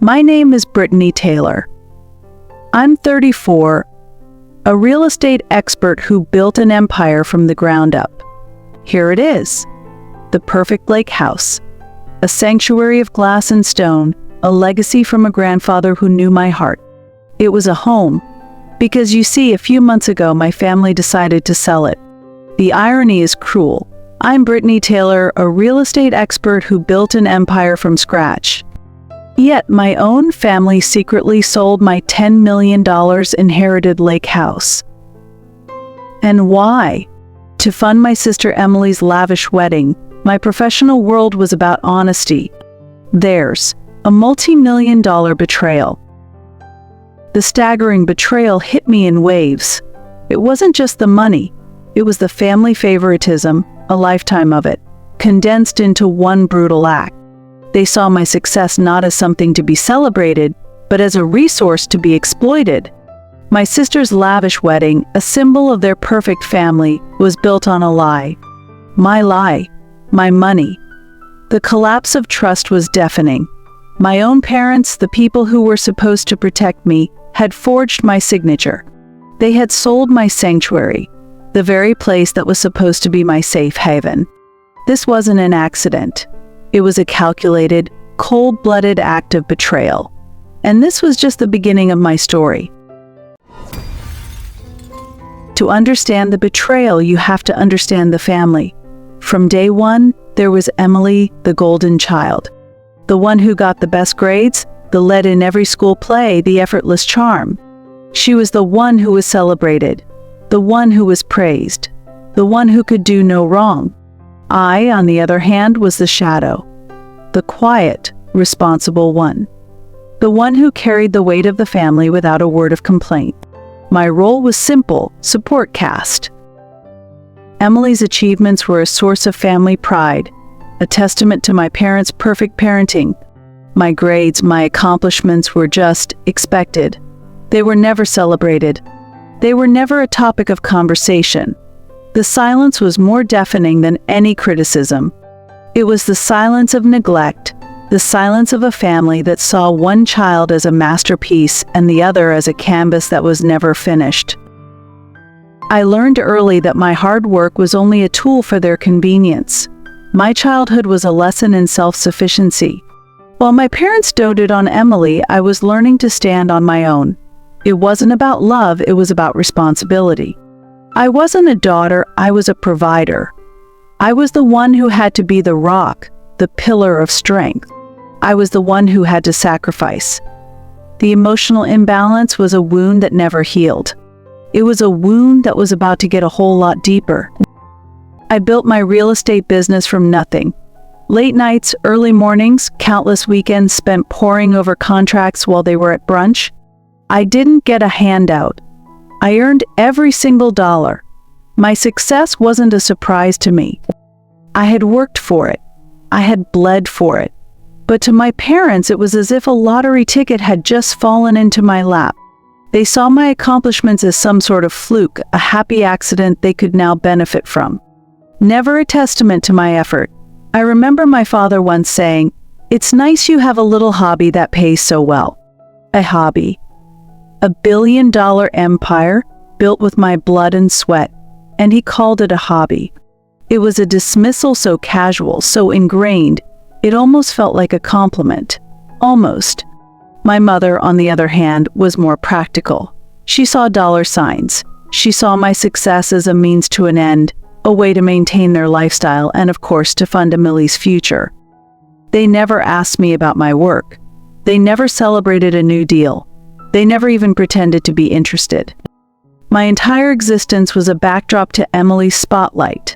My name is Brittany Taylor. I'm 34, a real estate expert who built an empire from the ground up. Here it is, the perfect lake house, a sanctuary of glass and stone, a legacy from a grandfather who knew my heart. It was a home, because you see, a few months ago my family decided to sell it. The irony is cruel. I'm Brittany Taylor, a real estate expert who built an empire from scratch. Yet my own family secretly sold my $10 million inherited lake house. And why? To fund my sister Emily's lavish wedding. My professional world was about honesty. Theirs, a multi-million-dollar betrayal. The staggering betrayal hit me in waves. It wasn't just the money. It was the family favoritism, a lifetime of it, condensed into one brutal act. They saw my success not as something to be celebrated, but as a resource to be exploited. My sister's lavish wedding, a symbol of their perfect family, was built on a lie. My lie. My money. The collapse of trust was deafening. My own parents, the people who were supposed to protect me, had forged my signature. They had sold my sanctuary, the very place that was supposed to be my safe haven. This wasn't an accident. It was a calculated, cold-blooded act of betrayal. And this was just the beginning of my story. To understand the betrayal, you have to understand the family. From day one, there was Emily, the golden child. The one who got the best grades, the lead in every school play, the effortless charm. She was the one who was celebrated, the one who was praised, the one who could do no wrong. I, on the other hand, was the shadow, the quiet, responsible one, the one who carried the weight of the family without a word of complaint. My role was simple: support cast. Emily's achievements were a source of family pride, a testament to my parents' perfect parenting. My grades, my accomplishments were just expected. They were never celebrated. They were never a topic of conversation. The silence was more deafening than any criticism. It was the silence of neglect, the silence of a family that saw one child as a masterpiece and the other as a canvas that was never finished. I learned early that my hard work was only a tool for their convenience. My childhood was a lesson in self-sufficiency. While my parents doted on Emily, I was learning to stand on my own. It wasn't about love, it was about responsibility. I wasn't a daughter, I was a provider. I was the one who had to be the rock, the pillar of strength. I was the one who had to sacrifice. The emotional imbalance was a wound that never healed. It was a wound that was about to get a whole lot deeper. I built my real estate business from nothing. Late nights, early mornings, countless weekends spent poring over contracts while they were at brunch. I didn't get a handout. I earned every single dollar. My success wasn't a surprise to me. I had worked for it. I had bled for it. But to my parents, it was as if a lottery ticket had just fallen into my lap. They saw my accomplishments as some sort of fluke, a happy accident they could now benefit from. Never a testament to my effort. I remember my father once saying, "It's nice you have a little hobby that pays so well." A hobby. A billion-dollar empire built with my blood and sweat, and he called it a hobby. It was a dismissal so casual, so ingrained, it almost felt like a compliment. Almost. My mother, on the other hand, was more practical. She saw dollar signs. She saw my success as a means to an end, a way to maintain their lifestyle and, of course, to fund Emily's future. They never asked me about my work. They never celebrated a new deal. They never even pretended to be interested. My entire existence was a backdrop to Emily's spotlight.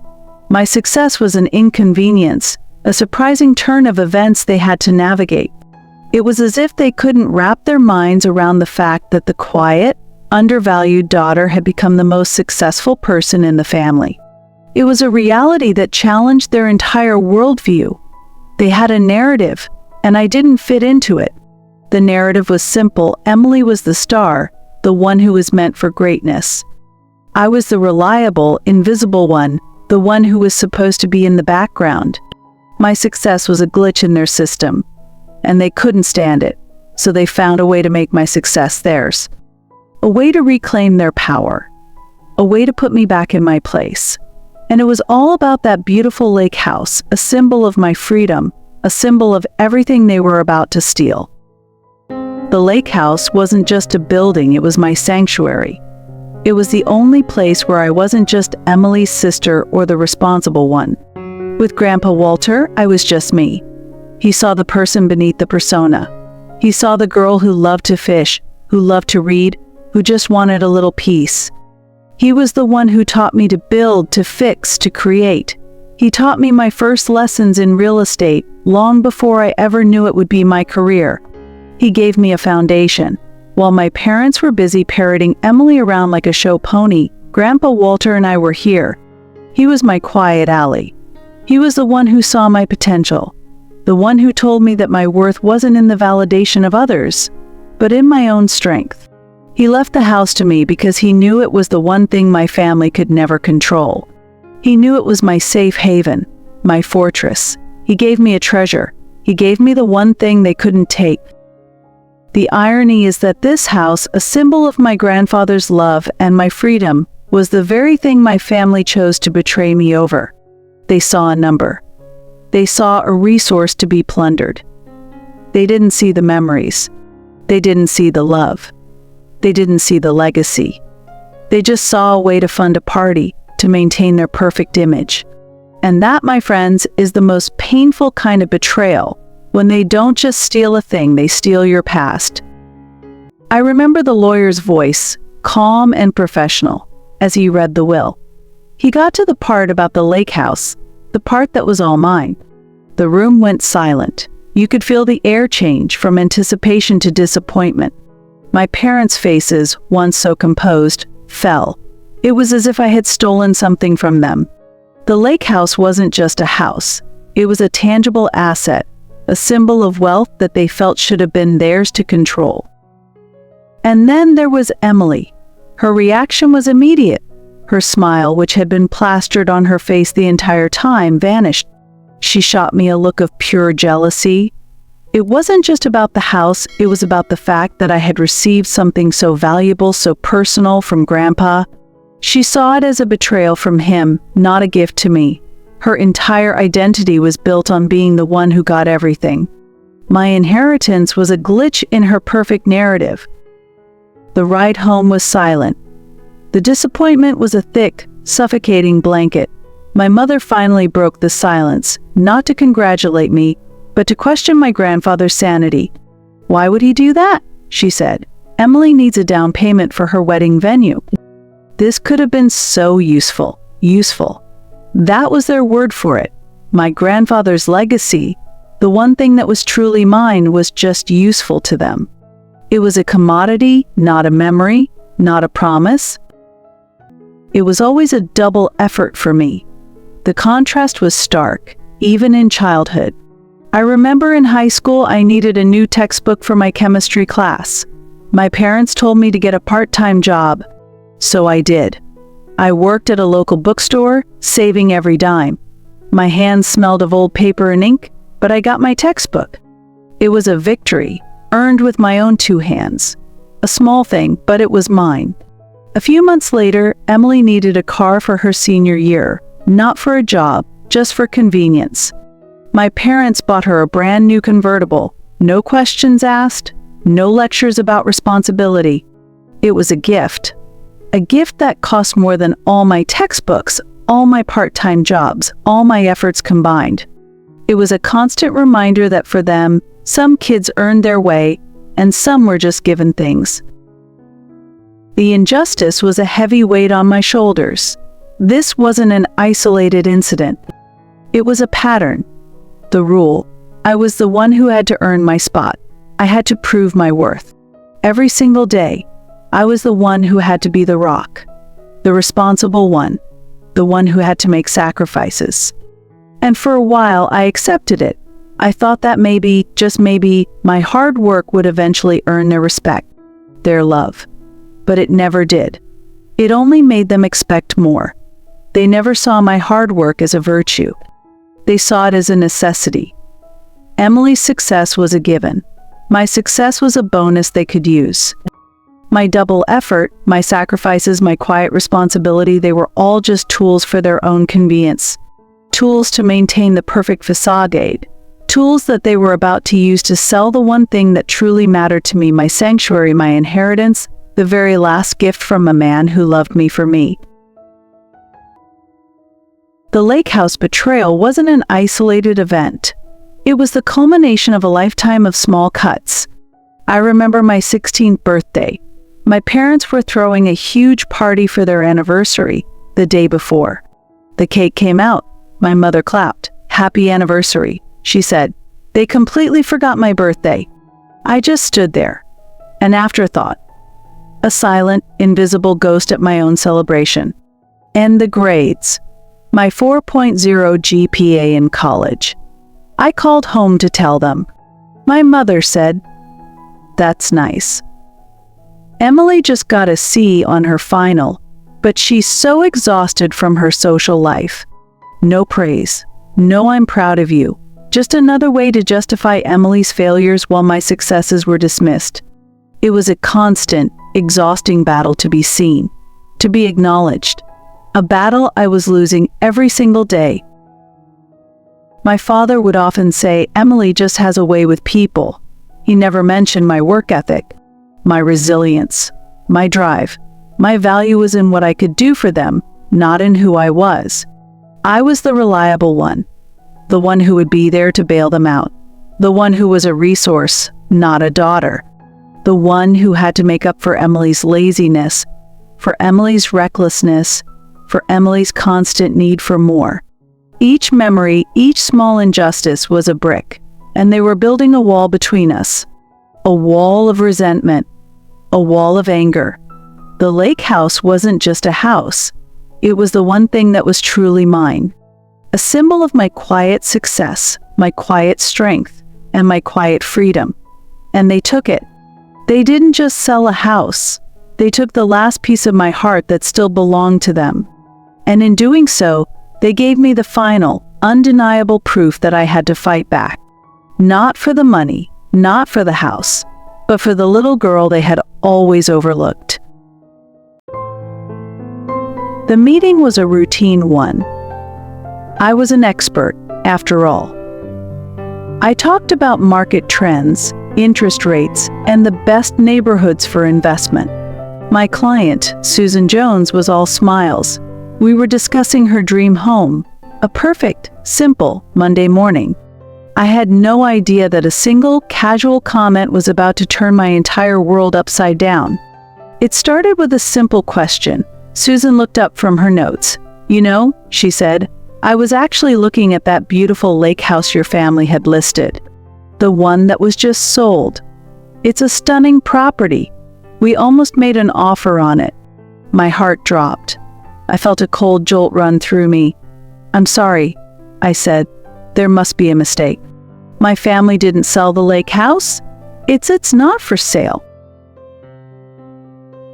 My success was an inconvenience, a surprising turn of events they had to navigate. It was as if they couldn't wrap their minds around the fact that the quiet, undervalued daughter had become the most successful person in the family. It was a reality that challenged their entire worldview. They had a narrative, and I didn't fit into it. The narrative was simple. Emily was the star, the one who was meant for greatness. I was the reliable, invisible one, the one who was supposed to be in the background. My success was a glitch in their system, and they couldn't stand it. so they found a way to make my success theirs. A way to reclaim their power. A way to put me back in my place. And it was all about that beautiful lake house, a symbol of my freedom, a symbol of everything they were about to steal. The lake house wasn't just a building, it was my sanctuary. It was the only place where I wasn't just Emily's sister or the responsible one. With Grandpa Walter, I was just me. He saw the person beneath the persona. He saw the girl who loved to fish, who loved to read, who just wanted a little peace. He was the one who taught me to build, to fix, to create. He taught me my first lessons in real estate long before I ever knew it would be my career. He gave me a foundation. While my parents were busy parroting Emily around like a show pony, Grandpa Walter and I were here. He was my quiet ally. He was the one who saw my potential. The one who told me that my worth wasn't in the validation of others, but in my own strength. He left the house to me because he knew it was the one thing my family could never control. He knew it was my safe haven, my fortress. He gave me a treasure. He gave me the one thing they couldn't take. The irony is that this house, a symbol of my grandfather's love and my freedom, was the very thing my family chose to betray me over. They saw a number. They saw a resource to be plundered. They didn't see the memories. They didn't see the love. They didn't see the legacy. They just saw a way to fund a party, to maintain their perfect image. And that, my friends, is the most painful kind of betrayal. When they don't just steal a thing, they steal your past. I remember the lawyer's voice, calm and professional, as he read the will. He got to the part about the lake house, the part that was all mine. The room went silent. You could feel the air change from anticipation to disappointment. My parents' faces, once so composed, fell. It was as if I had stolen something from them. The lake house wasn't just a house. It was a tangible asset, a symbol of wealth that they felt should have been theirs to control. And then there was Emily. Her reaction was immediate. Her smile, which had been plastered on her face the entire time, vanished. She shot me a look of pure jealousy. It wasn't just about the house, it was about the fact that I had received something so valuable, so personal from Grandpa. She saw it as a betrayal from him, not a gift to me. Her entire identity was built on being the one who got everything. My inheritance was a glitch in her perfect narrative. The ride home was silent. The disappointment was a thick, suffocating blanket. My mother finally broke the silence, not to congratulate me, but to question my grandfather's sanity. "Why would he do that?" she said. "Emily needs a down payment for her wedding venue." This could have been so useful. That was their word for it. My grandfather's legacy, the one thing that was truly mine, was just useful to them. It was a commodity, not a memory, not a promise. It was always a double effort for me. The contrast was stark, even in childhood. I remember in high school I needed a new textbook for my chemistry class. My parents told me to get a part-time job, so I did. I worked at a local bookstore, saving every dime. My hands smelled of old paper and ink, but I got my textbook. It was a victory, earned with my own two hands. A small thing, but it was mine. A few months later, Emily needed a car for her senior year, not for a job, just for convenience. My parents bought her a brand new convertible, no questions asked, no lectures about responsibility. It was a gift that cost more than all my textbooks, all my part-time jobs, all my efforts combined. It was a constant reminder that for them, some kids earned their way, and some were just given things. The injustice was a heavy weight on my shoulders. This wasn't an isolated incident. It was a pattern. The rule. I was the one who had to earn my spot. I had to prove my worth. Every single day, I was the one who had to be the rock, the responsible one, the one who had to make sacrifices. And for a while, I accepted it. I thought that maybe, just maybe, my hard work would eventually earn their respect, their love. But it never did. It only made them expect more. They never saw my hard work as a virtue. They saw it as a necessity. Emily's success was a given. My success was a bonus they could use. My double effort, my sacrifices, my quiet responsibility, they were all just tools for their own convenience. Tools to maintain the perfect facade. Tools that they were about to use to sell the one thing that truly mattered to me, my sanctuary, my inheritance, the very last gift from a man who loved me for me. The lake house betrayal wasn't an isolated event. It was the culmination of a lifetime of small cuts. I remember my 16th birthday. My parents were throwing a huge party for their anniversary the day before. The cake came out. My mother clapped. "Happy anniversary," she said. They completely forgot my birthday. I just stood there, an afterthought, a silent, invisible ghost at my own celebration. And the grades. My 4.0 GPA in college. I called home to tell them. My mother said, "That's nice. Emily just got a C on her final, but she's so exhausted from her social life. No praise. No, I'm proud of you." Just another way to justify Emily's failures while my successes were dismissed. It was a constant, exhausting battle to be seen, to be acknowledged. A battle I was losing every single day. My father would often say, "Emily just has a way with people." He never mentioned my work ethic, my resilience, my drive. My value was in what I could do for them, not in who I was. I was the reliable one, the one who would be there to bail them out, the one who was a resource, not a daughter, the one who had to make up for Emily's laziness, for Emily's recklessness, for Emily's constant need for more. Each memory, each small injustice was a brick, and they were building a wall between us. A wall of resentment, a wall of anger. The lake house wasn't just a house. It was the one thing that was truly mine. A symbol of my quiet success, my quiet strength, and my quiet freedom. And they took it. They didn't just sell a house. They took the last piece of my heart that still belonged to them. And in doing so, they gave me the final, undeniable proof that I had to fight back. Not for the money, not for the house, but for the little girl they had always overlooked. The meeting was a routine one. I was an expert, after all. I talked about market trends, interest rates, and the best neighborhoods for investment. My client, Susan Jones, was all smiles. We were discussing her dream home, a perfect, simple Monday morning. I had no idea that a single, casual comment was about to turn my entire world upside down. It started with a simple question. Susan looked up from her notes. "You know," she said, "I was actually looking at that beautiful lake house your family had listed. The one that was just sold. It's a stunning property. We almost made an offer on it." My heart dropped. I felt a cold jolt run through me. "I'm sorry," I said. "There must be a mistake. My family didn't sell the lake house. It's not for sale."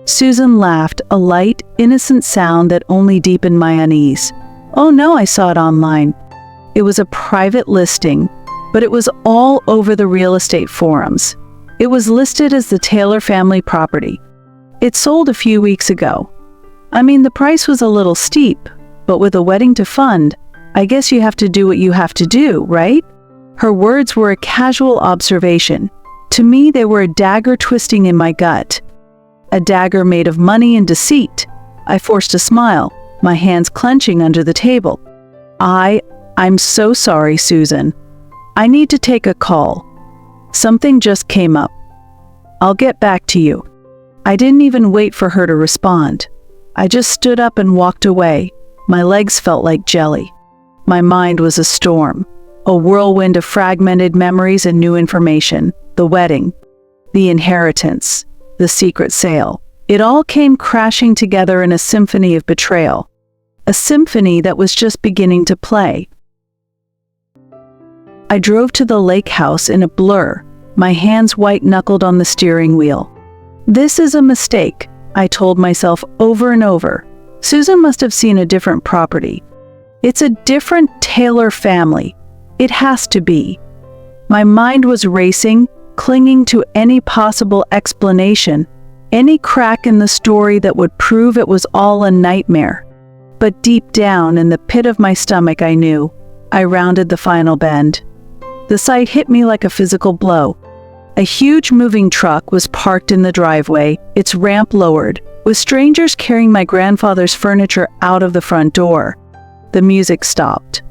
Susan laughed, a light, innocent sound that only deepened my unease. "Oh no, I saw it online. It was a private listing, but it was all over the real estate forums. It was listed as the Taylor family property. It sold a few weeks ago. I mean, the price was a little steep, but with a wedding to fund, I guess you have to do what you have to do, right?" Her words were a casual observation. To me, they were a dagger twisting in my gut. A dagger made of money and deceit. I forced a smile, my hands clenching under the table. I'm so sorry, Susan. I need to take a call. Something just came up. I'll get back to you." I didn't even wait for her to respond. I just stood up and walked away. My legs felt like jelly. My mind was a storm, a whirlwind of fragmented memories and new information. The wedding, the inheritance, the secret sale. It all came crashing together in a symphony of betrayal. A symphony that was just beginning to play. I drove to the lake house in a blur, my hands white-knuckled on the steering wheel. "This is a mistake," I told myself over and over. Susan must have seen a different property. It's a different Taylor family. It has to be. My mind was racing, clinging to any possible explanation, any crack in the story that would prove it was all a nightmare. But deep down in the pit of my stomach, I knew. I rounded the final bend. The sight hit me like a physical blow. A huge moving truck was parked in the driveway, its ramp lowered, with strangers carrying my grandfather's furniture out of the front door. The music stopped.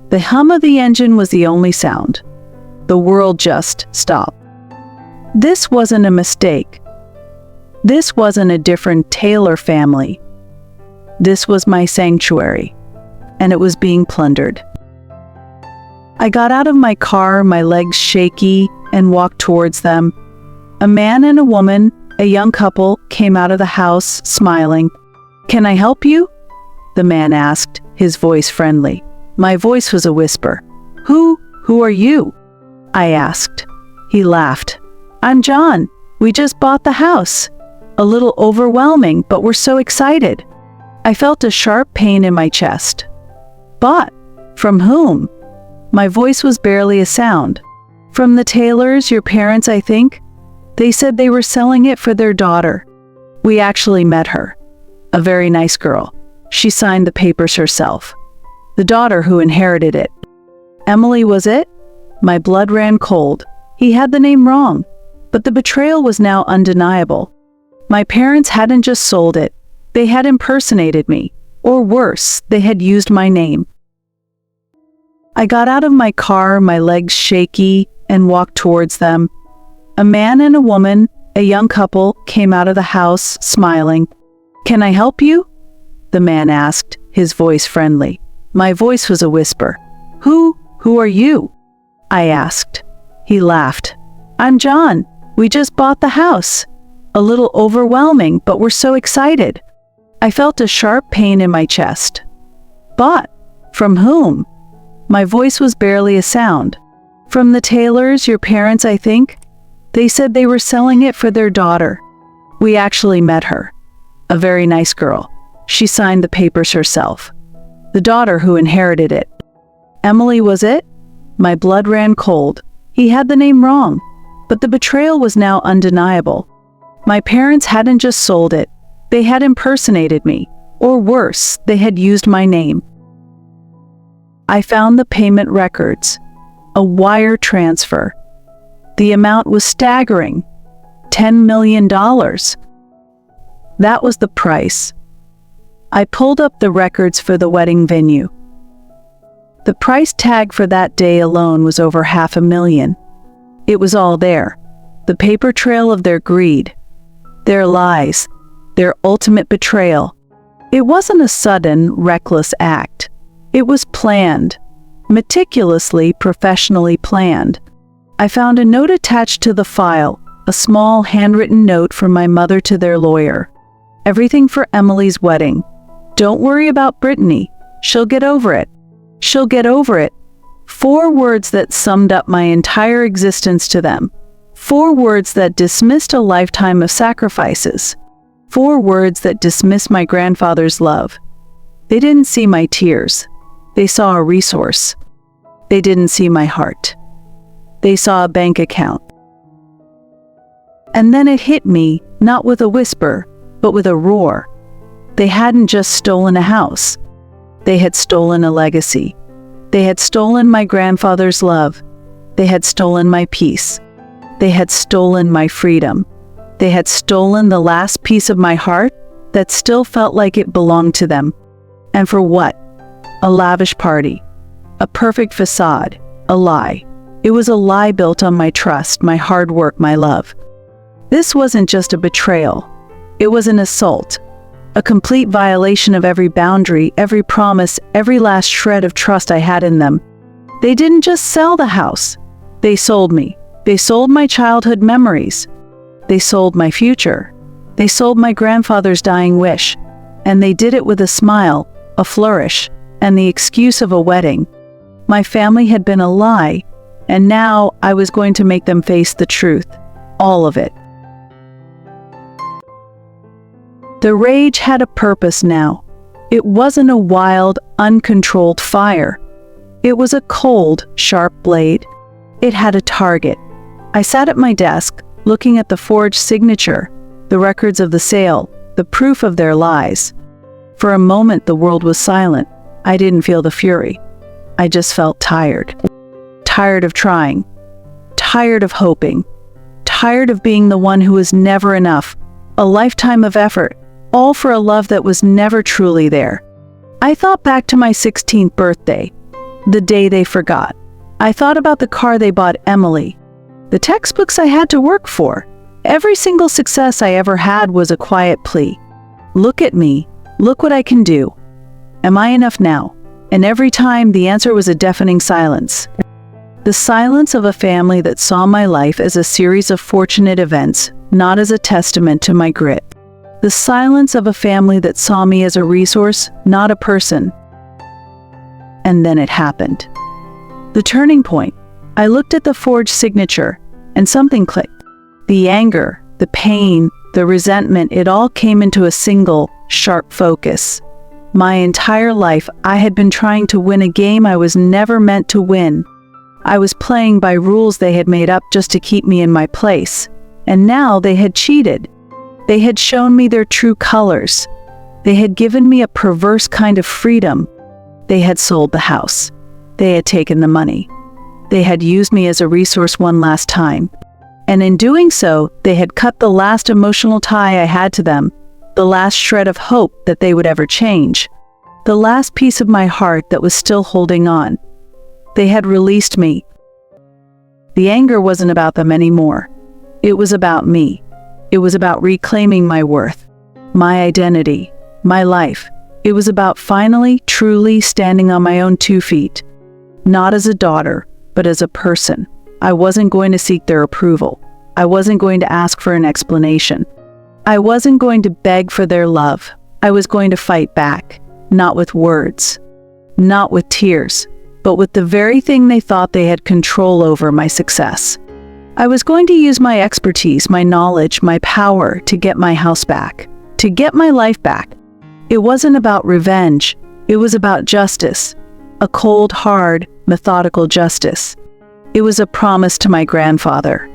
The hum of the engine was the only sound. The world just stopped. This wasn't a mistake. This wasn't a different Taylor family. This was my sanctuary, and it was being plundered. I got out of my car, my legs shaky, and walked towards them. A man and a woman, a young couple, came out of the house, smiling. "Can I help you?" the man asked, his voice friendly. My voice was a whisper. Who are you?" I asked. He laughed. "I'm John. We just bought the house." A little overwhelming, but we're so excited. I felt a sharp pain in my chest. "Bought? From whom?" My voice was barely a sound. "From the Taylors, your parents, I think. They said they were selling it for their daughter. We actually met her. A very nice girl. She signed the papers herself. The daughter who inherited it." Emily, was it? My blood ran cold. He had the name wrong, but the betrayal was now undeniable. My parents hadn't just sold it. They had impersonated me. Or worse, they had used my name. I got out of my car, my legs shaky, and walked towards them. A man and a woman, a young couple, came out of the house, smiling. "Can I help you?" the man asked, his voice friendly. My voice was a whisper. Who are you?" I asked. He laughed. "I'm John. We just bought the house." A little overwhelming, but we're so excited. I felt a sharp pain in my chest. "Bought? From whom?" My voice was barely a sound. "From the Taylors, your parents, I think. They said they were selling it for their daughter. We actually met her. A very nice girl. She signed the papers herself. The daughter who inherited it." Emily, was it? My blood ran cold. He had the name wrong, but the betrayal was now undeniable. My parents hadn't just sold it. They had impersonated me. Or worse, they had used my name. I found the payment records. A wire transfer. The amount was staggering. $10 million. That was the price. I pulled up the records for the wedding venue. The price tag for that day alone was over $500,000. It was all there. The paper trail of their greed. Their lies. Their ultimate betrayal. It wasn't a sudden, reckless act. It was planned. Meticulously, professionally planned. I found a note attached to the file, a small handwritten note from my mother to their lawyer. "Everything for Emily's wedding. Don't worry about Brittany. She'll get over it. She'll get over it." 4 words that summed up my entire existence to them. 4 words that dismissed a lifetime of sacrifices. 4 words that dismissed my grandfather's love. They didn't see my tears. They saw a resource. They didn't see my heart. They saw a bank account. And then it hit me, not with a whisper, but with a roar. They hadn't just stolen a house. They had stolen a legacy. They had stolen my grandfather's love. They had stolen my peace. They had stolen my freedom. They had stolen the last piece of my heart that still felt like it belonged to them. And for what? A lavish party. A perfect facade. A lie. It was a lie built on my trust, my hard work, my love. This wasn't just a betrayal. It was an assault. A complete violation of every boundary, every promise, every last shred of trust I had in them. They didn't just sell the house. They sold me. They sold my childhood memories. They sold my future. They sold my grandfather's dying wish. And they did it with a smile, a flourish, and the excuse of a wedding. My family had been a lie, and now I was going to make them face the truth. All of it. The rage had a purpose now. It wasn't a wild, uncontrolled fire. It was a cold, sharp blade. It had a target. I sat at my desk, looking at the forged signature, the records of the sale, the proof of their lies. For a moment, the world was silent. I didn't feel the fury. I just felt tired. Tired of trying. Tired of hoping. Tired of being the one who was never enough. A lifetime of effort, all for a love that was never truly there. I thought back to my 16th birthday, the day they forgot. I thought about the car they bought Emily, the textbooks I had to work for. Every single success I ever had was a quiet plea. Look at me. Look what I can do. Am I enough now? And every time, the answer was a deafening silence. The silence of a family that saw my life as a series of fortunate events, not as a testament to my grit. The silence of a family that saw me as a resource, not a person. And then it happened. The turning point. I looked at the forged signature, and something clicked. The anger, the pain, the resentment, it all came into a single, sharp focus. My entire life, I had been trying to win a game I was never meant to win. I was playing by rules they had made up just to keep me in my place. And now they had cheated. They had shown me their true colors. They had given me a perverse kind of freedom. They had sold the house. They had taken the money. They had used me as a resource one last time. And in doing so, they had cut the last emotional tie I had to them, the last shred of hope that they would ever change, the last piece of my heart that was still holding on. They had released me. The anger wasn't about them anymore. It was about me. It was about reclaiming my worth, my identity, my life. It was about finally, truly standing on my own 2 feet. Not as a daughter, but as a person. I wasn't going to seek their approval. I wasn't going to ask for an explanation. I wasn't going to beg for their love. I was going to fight back, not with words, not with tears, but with the very thing they thought they had control over: my success. I was going to use my expertise, my knowledge, my power to get my house back, to get my life back. It wasn't about revenge. It was about justice. A cold, hard, methodical justice. It was a promise to my grandfather.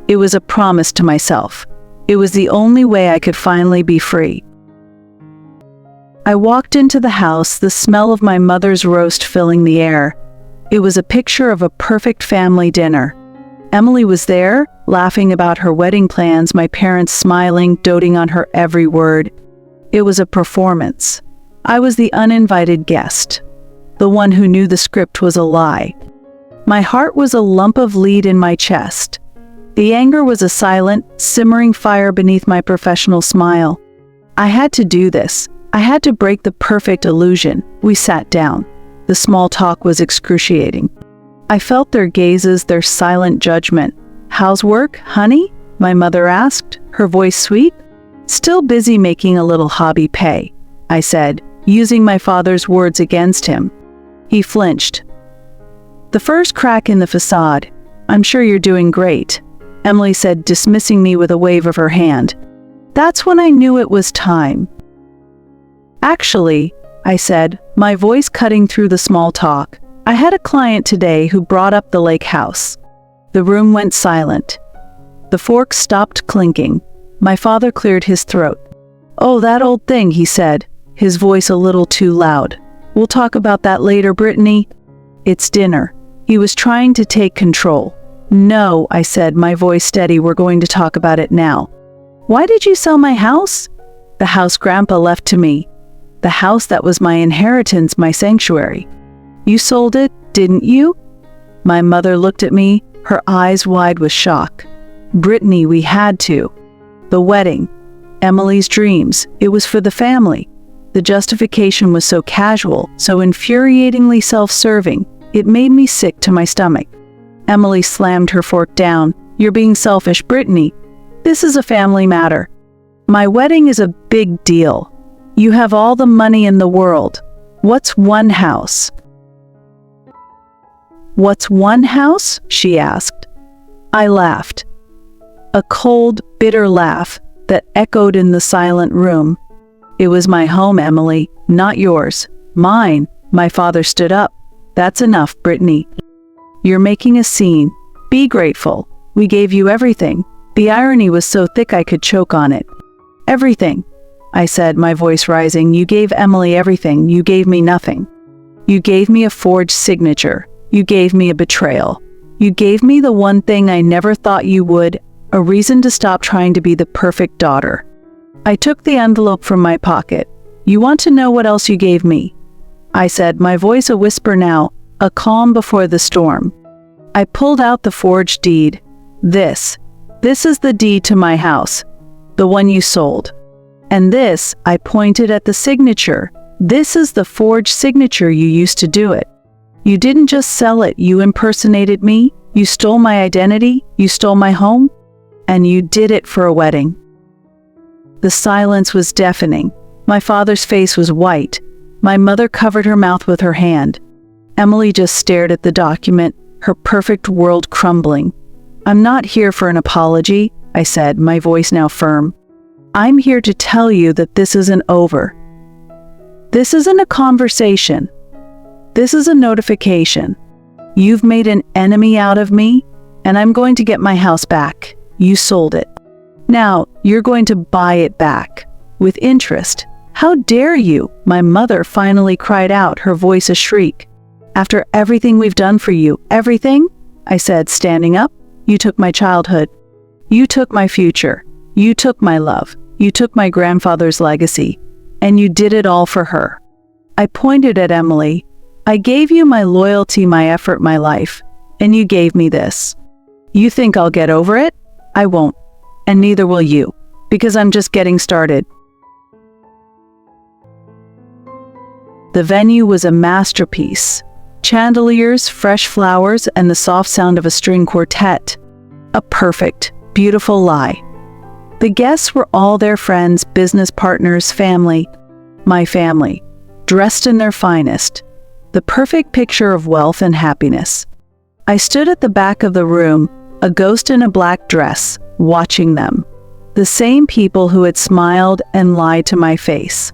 It was a promise to myself. It was the only way I could finally be free. I walked into the house, the smell of my mother's roast filling the air. It was a picture of a perfect family dinner. Emily was there, laughing about her wedding plans, my parents smiling, doting on her every word. It was a performance. I was the uninvited guest, the one who knew the script was a lie. My heart was a lump of lead in my chest. The anger was a silent, simmering fire beneath my professional smile. I had to do this. I had to break the perfect illusion. We sat down. The small talk was excruciating. I felt their gazes, their silent judgment. "How's work, honey?" my mother asked, her voice sweet. "Still busy making a little hobby pay," I said, using my father's words against him. He flinched. "The first crack in the facade. I'm sure you're doing great," Emily said, dismissing me with a wave of her hand. That's when I knew it was time. "Actually," I said, my voice cutting through the small talk, "I had a client today who brought up the lake house." The room went silent. The forks stopped clinking. My father cleared his throat. "Oh, that old thing," he said, his voice a little too loud. "We'll talk about that later, Brittany." "It's dinner." He was trying to take control. "No," I said, my voice steady, "we're going to talk about it now." "Why did you sell my house?" "The house Grandpa left to me. The house that was my inheritance, my sanctuary." "You sold it, didn't you?" My mother looked at me, her eyes wide with shock. "Brittany, we had to. The wedding, Emily's dreams, it was for the family." The justification was so casual, so infuriatingly self-serving, it made me sick to my stomach. Emily slammed her fork down. "You're being selfish, Brittany. This is a family matter. My wedding is a big deal. You have all the money in the world. What's one house?" "What's one house?" she asked. I laughed. A cold, bitter laugh that echoed in the silent room. "It was my home, Emily, not yours. Mine." My father stood up. "That's enough, Brittany. You're making a scene. Be grateful. We gave you everything. The irony was so thick I could choke on it. Everything, I said, my voice rising. You gave Emily everything. You gave me nothing. You gave me a forged signature. You gave me a betrayal. You gave me the one thing I never thought you would, a reason to stop trying to be the perfect daughter. I took the envelope from my pocket. You want to know what else you gave me? I said, my voice a whisper now, a calm before the storm. I pulled out the forged deed. This is the deed to my house, the one you sold. And this, I pointed at the signature, this is the forged signature you used to do it. You didn't just sell it, you impersonated me, you stole my identity, you stole my home, and you did it for a wedding. The silence was deafening. My father's face was white. My mother covered her mouth with her hand. Emily just stared at the document, her perfect world crumbling. I'm not here for an apology, I said, my voice now firm. I'm here to tell you that this isn't over. This isn't a conversation. This is a notification. You've made an enemy out of me, and I'm going to get my house back. You sold it. Now, you're going to buy it back. With interest. How dare you? My mother finally cried out, her voice a shriek. After everything we've done for you, everything? I said, standing up. You took my childhood. You took my future. You took my love. You took my grandfather's legacy. And you did it all for her. I pointed at Emily. I gave you my loyalty, my effort, my life. And you gave me this. You think I'll get over it? I won't. And neither will you. Because I'm just getting started. The venue was a masterpiece. Chandeliers, fresh flowers, and the soft sound of a string quartet. A perfect, beautiful lie. The guests were all their friends, business partners, family. My family, dressed in their finest. The perfect picture of wealth and happiness. I stood at the back of the room, a ghost in a black dress, watching them. The same people who had smiled and lied to my face.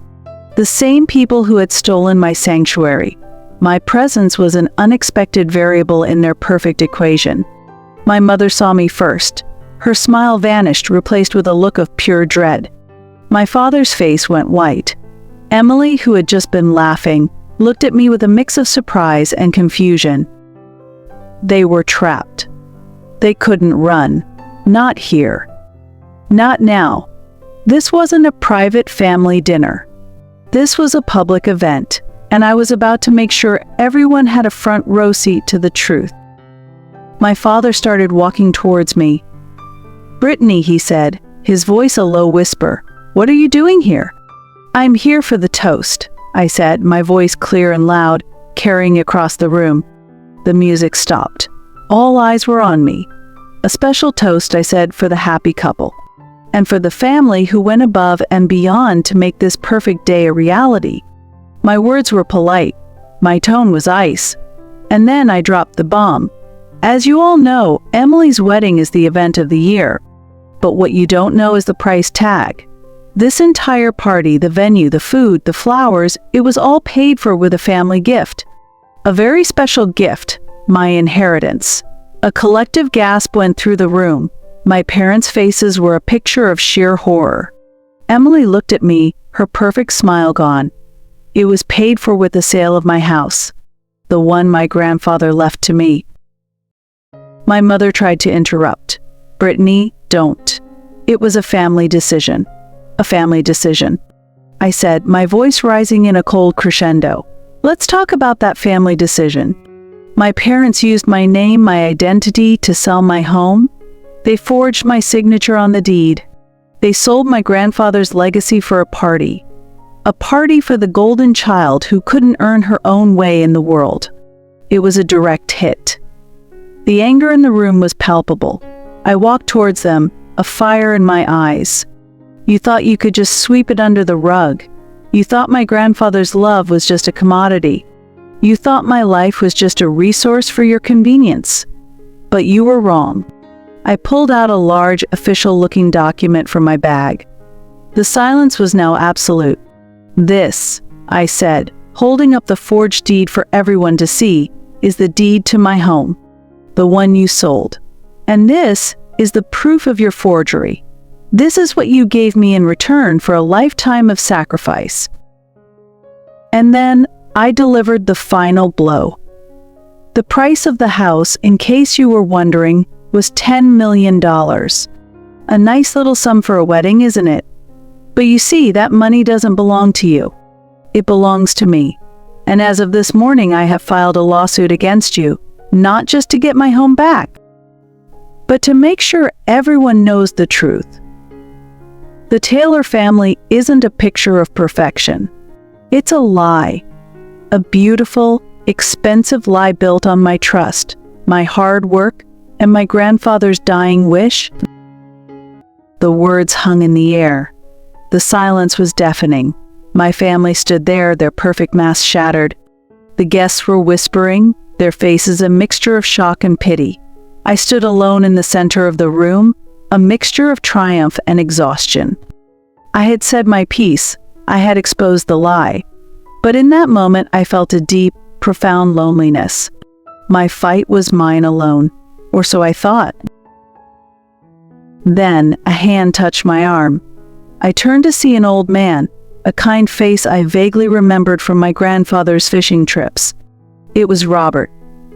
The same people who had stolen my sanctuary. My presence was an unexpected variable in their perfect equation. My mother saw me first. Her smile vanished, replaced with a look of pure dread. My father's face went white. Emily, who had just been laughing, looked at me with a mix of surprise and confusion. They were trapped. They couldn't run. Not here. Not now. This wasn't a private family dinner. This was a public event, and I was about to make sure everyone had a front row seat to the truth. My father started walking towards me. "Brittany," he said, his voice a low whisper, "what are you doing here?" "I'm here for the toast," I said, my voice clear and loud, carrying across the room. The music stopped. All eyes were on me. "A special toast," I said, "for the happy couple. And for the family who went above and beyond to make this perfect day a reality." My words were polite. My tone was ice. And then I dropped the bomb. As you all know, Emily's wedding is the event of the year. But what you don't know is the price tag. This entire party, the venue, the food, the flowers, it was all paid for with a family gift. A very special gift, my inheritance. A collective gasp went through the room. My parents' faces were a picture of sheer horror. Emily looked at me, her perfect smile gone. It was paid for with the sale of my house, the one my grandfather left to me. My mother tried to interrupt. "Brittany, don't. It was a family decision. A family decision," I said, my voice rising in a cold crescendo. "Let's talk about that family decision. My parents used my name, my identity, to sell my home. They forged my signature on the deed. They sold my grandfather's legacy for a party. A party for the golden child who couldn't earn her own way in the world. It was a direct hit." The anger in the room was palpable. I walked towards them, a fire in my eyes. "You thought you could just sweep it under the rug. You thought my grandfather's love was just a commodity. You thought my life was just a resource for your convenience. But you were wrong." I pulled out a large, official-looking document from my bag. The silence was now absolute. "This," I said, holding up the forged deed for everyone to see, "is the deed to my home. The one you sold. And this is the proof of your forgery. This is what you gave me in return for a lifetime of sacrifice." And then I delivered the final blow. The price of the house, in case you were wondering, was $10 million. A nice little sum for a wedding, isn't it? But you see, that money doesn't belong to you. It belongs to me. And as of this morning, I have filed a lawsuit against you, not just to get my home back, but to make sure everyone knows the truth. The Taylor family isn't a picture of perfection. It's a lie. A beautiful, expensive lie built on my trust, my hard work, and my grandfather's dying wish. The words hung in the air. The silence was deafening. My family stood there, their perfect mask shattered. The guests were whispering, their faces a mixture of shock and pity. I stood alone in the center of the room, a mixture of triumph and exhaustion. I had said my piece. I had exposed the lie. But in that moment, I felt a deep, profound loneliness. My fight was mine alone, or so I thought. Then a hand touched my arm. I turned to see an old man, a kind face I vaguely remembered from my grandfather's fishing trips. It was Robert.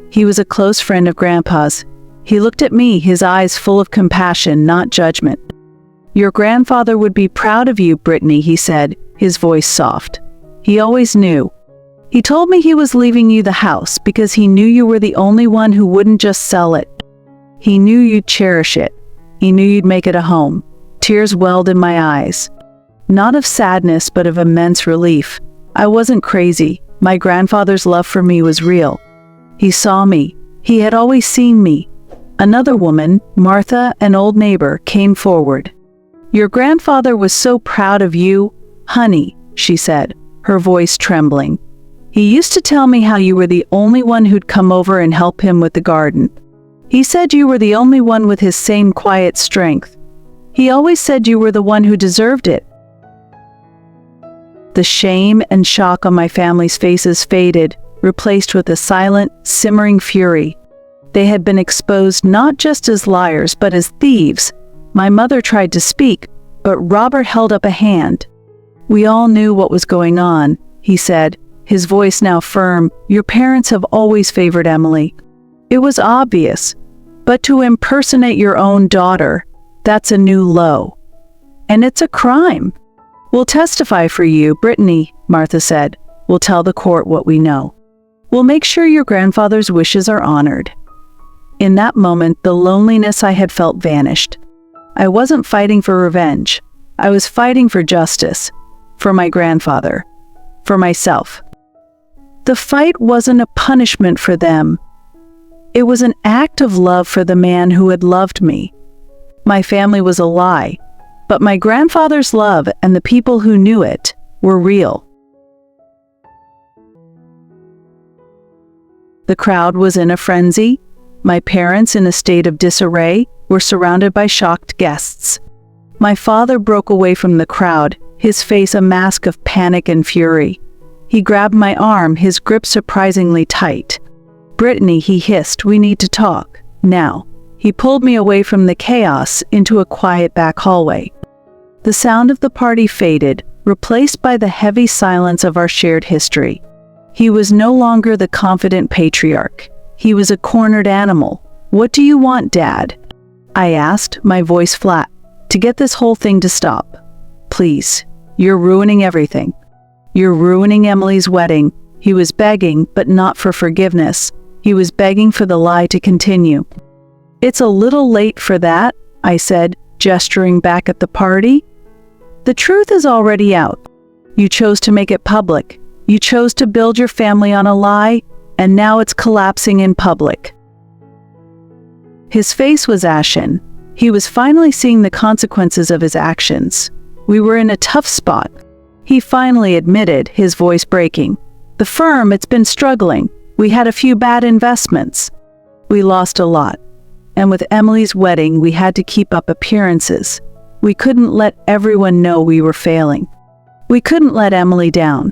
He was a close friend of Grandpa's. He looked at me, his eyes full of compassion, not judgment. "Your grandfather would be proud of you, Brittany," he said, his voice soft. "He always knew. He told me he was leaving you the house because he knew you were the only one who wouldn't just sell it. He knew you'd cherish it. He knew you'd make it a home." Tears welled in my eyes. Not of sadness, but of immense relief. I wasn't crazy. My grandfather's love for me was real. He saw me. He had always seen me. Another woman, Martha, an old neighbor, came forward. "Your grandfather was so proud of you, honey," she said, her voice trembling. "He used to tell me how you were the only one who'd come over and help him with the garden. He said you were the only one with his same quiet strength. He always said you were the one who deserved it." The shame and shock on my family's faces faded, replaced with a silent, simmering fury. They had been exposed not just as liars, but as thieves. My mother tried to speak, but Robert held up a hand. "We all knew what was going on," he said, his voice now firm. "Your parents have always favored Emily. It was obvious. But to impersonate your own daughter, that's a new low. And it's a crime." "We'll testify for you, Brittany," Martha said. "We'll tell the court what we know. We'll make sure your grandfather's wishes are honored." In that moment, the loneliness I had felt vanished. I wasn't fighting for revenge. I was fighting for justice, for my grandfather, for myself. The fight wasn't a punishment for them. It was an act of love for the man who had loved me. My family was a lie, but my grandfather's love and the people who knew it were real. The crowd was in a frenzy. My parents, in a state of disarray, were surrounded by shocked guests. My father broke away from the crowd, his face a mask of panic and fury. He grabbed my arm, his grip surprisingly tight. "Brittany," he hissed, "we need to talk, now." He pulled me away from the chaos into a quiet back hallway. The sound of the party faded, replaced by the heavy silence of our shared history. He was no longer the confident patriarch. He was a cornered animal. "What do you want, Dad?" I asked, my voice flat. "To get this whole thing to stop. Please. You're ruining everything. You're ruining Emily's wedding." He was begging, but not for forgiveness. He was begging for the lie to continue. "It's a little late for that," I said, gesturing back at the party. "The truth is already out. You chose to make it public. You chose to build your family on a lie, and now it's collapsing in public." His face was ashen. He was finally seeing the consequences of his actions. We were in a tough spot. He finally admitted, his voice breaking. "The firm, it's been struggling. We had a few bad investments. We lost a lot. And with Emily's wedding, we had to keep up appearances. We couldn't let everyone know we were failing. We couldn't let Emily down.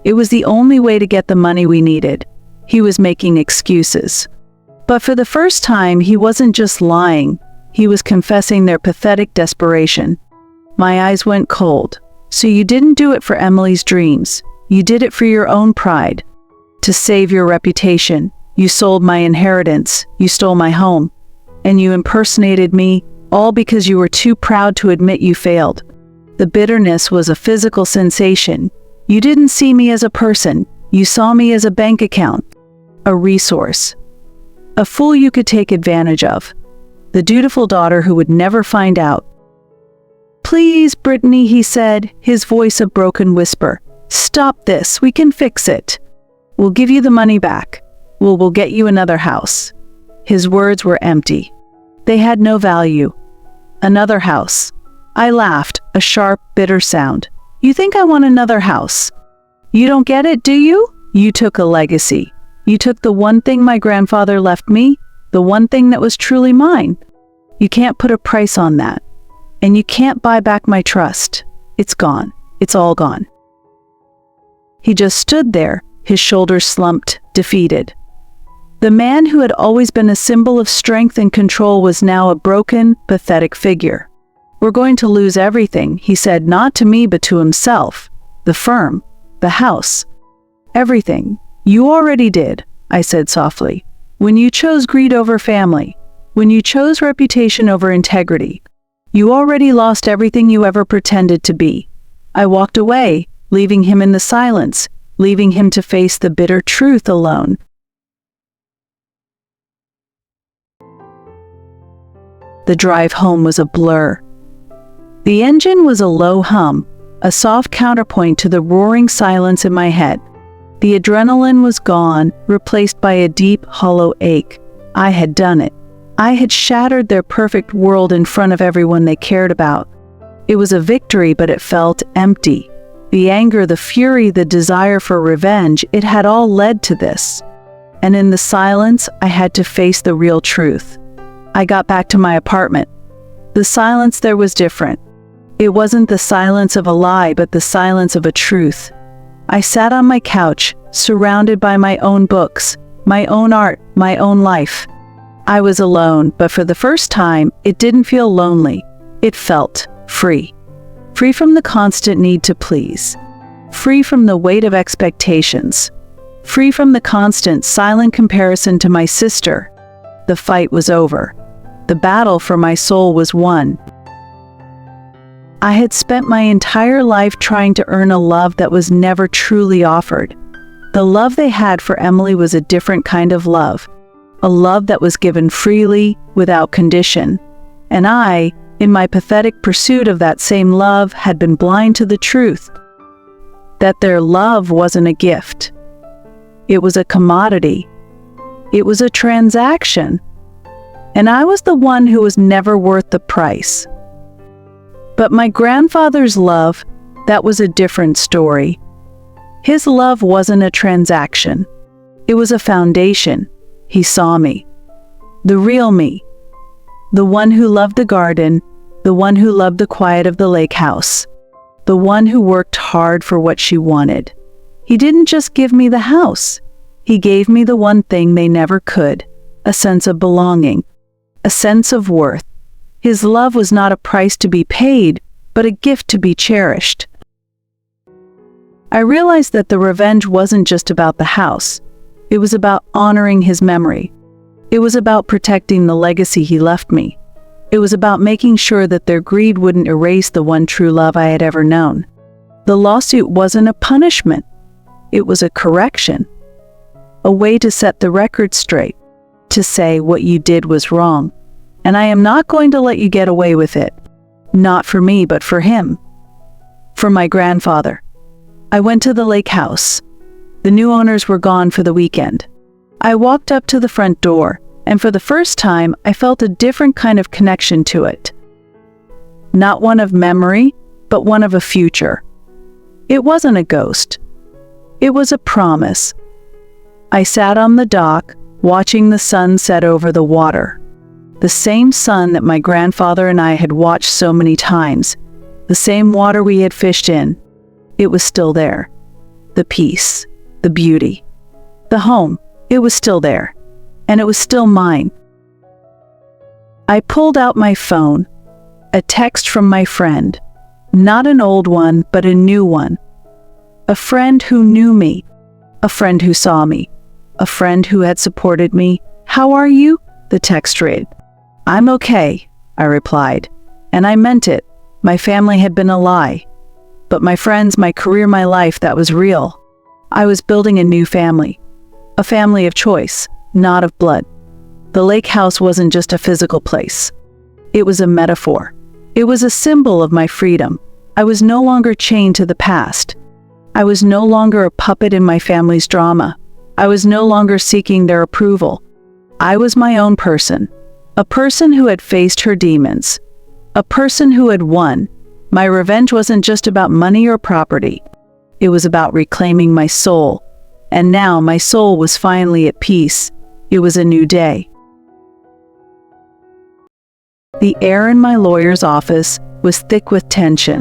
It was the only way to get the money we needed." He was making excuses. But for the first time, he wasn't just lying. He was confessing their pathetic desperation. My eyes went cold. So you didn't do it for Emily's dreams. You did it for your own pride. To save your reputation. You sold my inheritance. You stole my home. And you impersonated me, all because you were too proud to admit you failed. The bitterness was a physical sensation. You didn't see me as a person. You saw me as a bank account. A resource. A fool you could take advantage of. The dutiful daughter who would never find out. "Please, Brittany," he said, his voice a broken whisper. "Stop this. We can fix it. We'll give you the money back. We'll get you another house." His words were empty. They had no value. Another house. I laughed, a sharp, bitter sound. "You think I want another house? You don't get it, do you? You took a legacy. You took the one thing my grandfather left me, the one thing that was truly mine. You can't put a price on that. And you can't buy back my trust. It's gone. It's all gone." He just stood there, his shoulders slumped, defeated. The man who had always been a symbol of strength and control was now a broken, pathetic figure. "We're going to lose everything," he said, not to me but to himself. "The firm, the house, everything. You already did," I said softly. "When you chose greed over family, when you chose reputation over integrity, you already lost everything you ever pretended to be." I walked away, leaving him in the silence, leaving him to face the bitter truth alone. The drive home was a blur. The engine was a low hum, a soft counterpoint to the roaring silence in my head. The adrenaline was gone, replaced by a deep, hollow ache. I had done it. I had shattered their perfect world in front of everyone they cared about. It was a victory, but it felt empty. The anger, the fury, the desire for revenge, it had all led to this. And in the silence, I had to face the real truth. I got back to my apartment. The silence there was different. It wasn't the silence of a lie, but the silence of a truth. I sat on my couch, surrounded by my own books, my own art, my own life. I was alone, but for the first time, it didn't feel lonely. It felt free. Free from the constant need to please. Free from the weight of expectations. Free from the constant, silent comparison to my sister. The fight was over. The battle for my soul was won. I had spent my entire life trying to earn a love that was never truly offered. The love they had for Emily was a different kind of love. A love that was given freely, without condition. And I, in my pathetic pursuit of that same love, had been blind to the truth. That their love wasn't a gift. It was a commodity. It was a transaction. And I was the one who was never worth the price. But my grandfather's love, that was a different story. His love wasn't a transaction. It was a foundation. He saw me. The real me. The one who loved the garden, the one who loved the quiet of the lake house, the one who worked hard for what she wanted. He didn't just give me the house. He gave me the one thing they never could, a sense of belonging, a sense of worth. His love was not a price to be paid, but a gift to be cherished. I realized that the revenge wasn't just about the house. It was about honoring his memory. It was about protecting the legacy he left me. It was about making sure that their greed wouldn't erase the one true love I had ever known. The lawsuit wasn't a punishment. It was a correction. A way to set the record straight. To say what you did was wrong. And I am not going to let you get away with it. Not for me, but for him. For my grandfather. I went to the lake house. The new owners were gone for the weekend. I walked up to the front door, and for the first time, I felt a different kind of connection to it. Not one of memory, but one of a future. It wasn't a ghost. It was a promise. I sat on the dock, watching the sun set over the water. The same sun that my grandfather and I had watched so many times. The same water we had fished in. It was still there. The peace, the beauty, the home, it was still there. and it was still mine. I pulled out my phone. A text from my friend. Not an old one, but a new one. A friend who knew me. A friend who saw me. A friend who had supported me. "How are you?" the text read. "I'm okay," I replied. And I meant it. My family had been a lie. But my friends, my career, my life, that was real. I was building a new family. A family of choice, not of blood. The lake house wasn't just a physical place. It was a metaphor. It was a symbol of my freedom. I was no longer chained to the past. I was no longer a puppet in my family's drama. I was no longer seeking their approval. I was my own person. A person who had faced her demons. A person who had won. My revenge wasn't just about money or property. It was about reclaiming my soul. And now my soul was finally at peace. It was a new day. The air in my lawyer's office was thick with tension.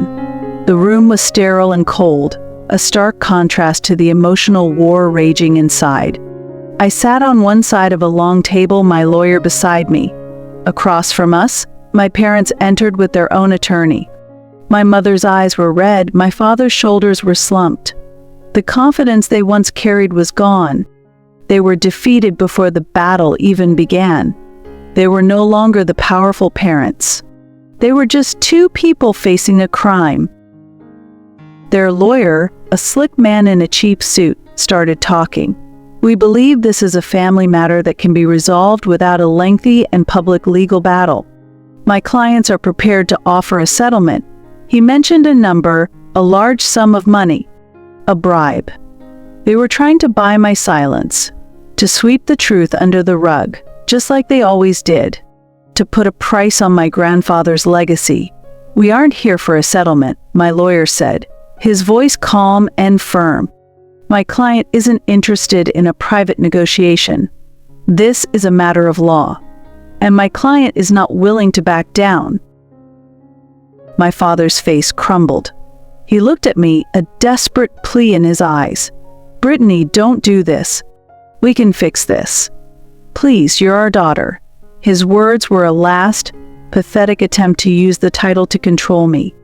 The room was sterile and cold, a stark contrast to the emotional war raging inside. I sat on one side of a long table, my lawyer beside me. Across from us, my parents entered with their own attorney. My mother's eyes were red, my father's shoulders were slumped. The confidence they once carried was gone. They were defeated before the battle even began. They were no longer the powerful parents. They were just two people facing a crime. Their lawyer, a slick man in a cheap suit, started talking. "We believe this is a family matter that can be resolved without a lengthy and public legal battle. My clients are prepared to offer a settlement." He mentioned a number, a large sum of money, a bribe. They were trying to buy my silence, to sweep the truth under the rug, just like they always did, to put a price on my grandfather's legacy. "We aren't here for a settlement," my lawyer said, his voice calm and firm. "My client isn't interested in a private negotiation. This is a matter of law, and my client is not willing to back down." My father's face crumbled. He looked at me, a desperate plea in his eyes. "Brittany, don't do this. We can fix this. Please, you're our daughter." His words were a last, pathetic attempt to use the title to control me.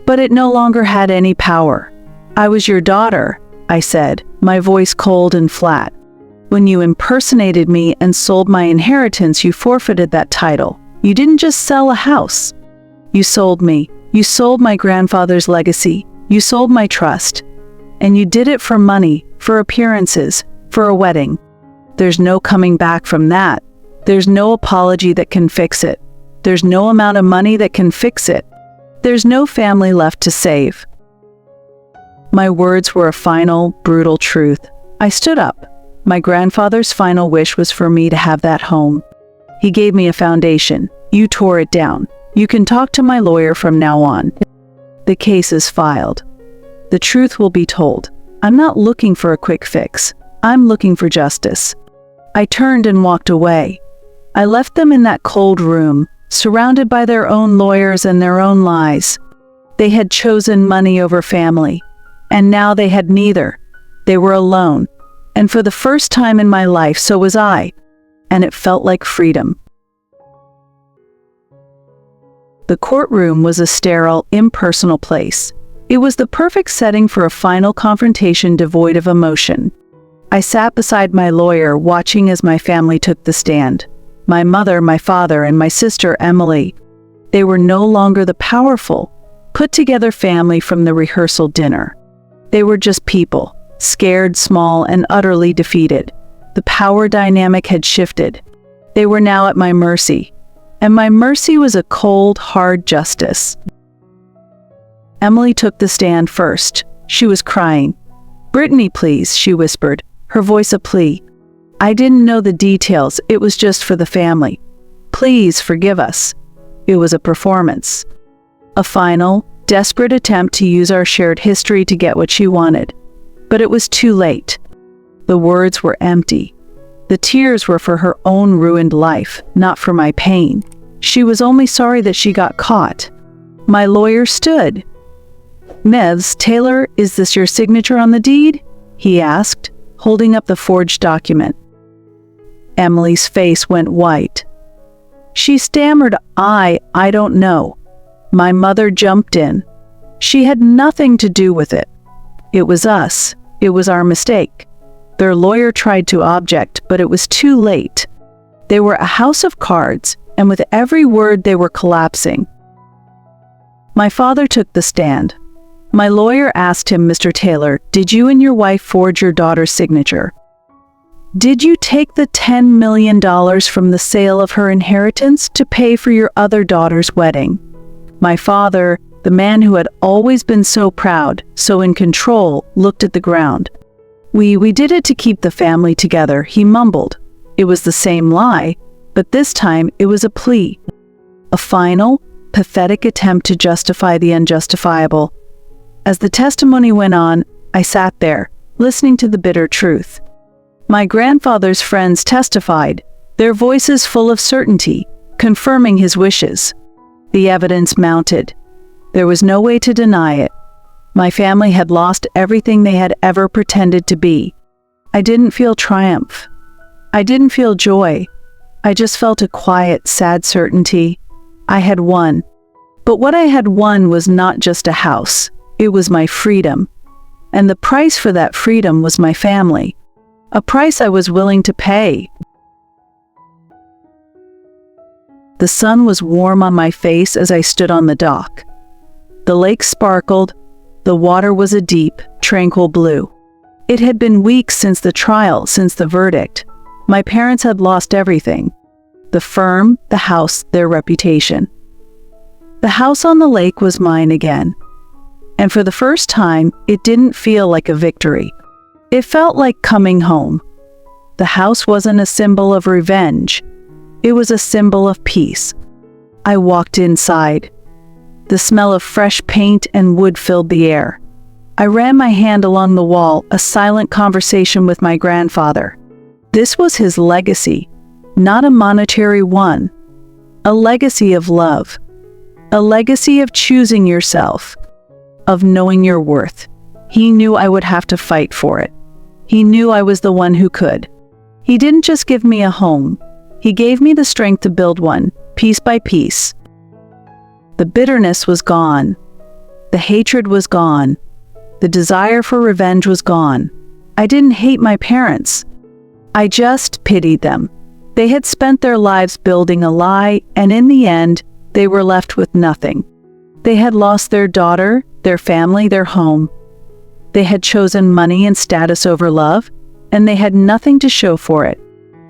But it no longer had any power. "I was your daughter," I said, my voice cold and flat. "When you impersonated me and sold my inheritance, you forfeited that title. You didn't just sell a house. You sold me. You sold my grandfather's legacy. You sold my trust. And you did it for money, for appearances, for a wedding. There's no coming back from that. There's no apology that can fix it. There's no amount of money that can fix it. There's no family left to save." My words were a final, brutal truth. I stood up. My grandfather's final wish was for me to have that home. He gave me a foundation. You tore it down. You can talk to my lawyer from now on. The case is filed. The truth will be told. I'm not looking for a quick fix. I'm looking for justice. I turned and walked away. I left them in that cold room, surrounded by their own lawyers and their own lies. They had chosen money over family, and now they had neither. They were alone, and for the first time in my life, so was I, and it felt like freedom. The courtroom was a sterile, impersonal place. It was the perfect setting for a final confrontation devoid of emotion. I sat beside my lawyer, watching as my family took the stand. My mother, my father, and my sister, Emily. They were no longer the powerful, put-together family from the rehearsal dinner. They were just people, scared, small, and utterly defeated. The power dynamic had shifted. They were now at my mercy. And my mercy was a cold, hard justice. Emily took the stand first. She was crying. "Brittany, please," she whispered, her voice a plea. "I didn't know the details. It was just for the family. Please forgive us." It was a performance. A final, desperate attempt to use our shared history to get what she wanted. But it was too late. The words were empty. The tears were for her own ruined life, not for my pain. She was only sorry that she got caught. My lawyer stood. "Ms. Taylor, is this your signature on the deed?" he asked, holding up the forged document. Emily's face went white. She stammered, I don't know. My mother jumped in. She had nothing to do with it. It was us. It was our mistake. Their lawyer tried to object, but it was too late. They were a house of cards, and with every word they were collapsing. My father took the stand. My lawyer asked him, Mr. Taylor, did you and your wife forge your daughter's signature? Did you take the $10 million from the sale of her inheritance to pay for your other daughter's wedding? My father, the man who had always been so proud, so in control, looked at the ground. We did it to keep the family together, he mumbled. It was the same lie, but this time it was a plea. A final, pathetic attempt to justify the unjustifiable. As the testimony went on, I sat there, listening to the bitter truth. My grandfather's friends testified, their voices full of certainty, confirming his wishes. The evidence mounted. There was no way to deny it. My family had lost everything they had ever pretended to be. I didn't feel triumph. I didn't feel joy. I just felt a quiet, sad certainty. I had won. But what I had won was not just a house. It was my freedom. And the price for that freedom was my family. A price I was willing to pay. The sun was warm on my face as I stood on the dock. The lake sparkled. The water was a deep, tranquil blue. It had been weeks since the trial, since the verdict. My parents had lost everything. The firm, the house, their reputation. The house on the lake was mine again. And for the first time, it didn't feel like a victory. It felt like coming home. The house wasn't a symbol of revenge. It was a symbol of peace. I walked inside. The smell of fresh paint and wood filled the air. I ran my hand along the wall, a silent conversation with my grandfather. This was his legacy, not a monetary one. A legacy of love. A legacy of choosing yourself. Of knowing your worth. He knew I would have to fight for it. He knew I was the one who could. He didn't just give me a home. He gave me the strength to build one, piece by piece. The bitterness was gone. The hatred was gone. The desire for revenge was gone. I didn't hate my parents. I just pitied them. They had spent their lives building a lie, and in the end, they were left with nothing. They had lost their daughter, their family, their home. They had chosen money and status over love, and they had nothing to show for it.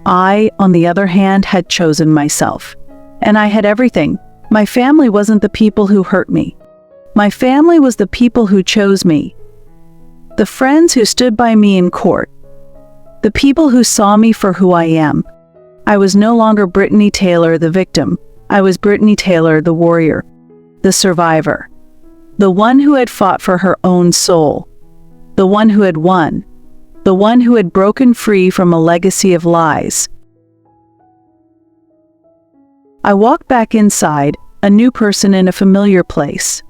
I, on the other hand, had chosen myself. And I had everything. My family wasn't the people who hurt me. My family was the people who chose me. The friends who stood by me in court. The people who saw me for who I am. I was no longer Brittany Taylor, the victim. I was Brittany Taylor, the warrior. The survivor. The one who had fought for her own soul. The one who had won. The one who had broken free from a legacy of lies. I walked back inside, a new person in a familiar place.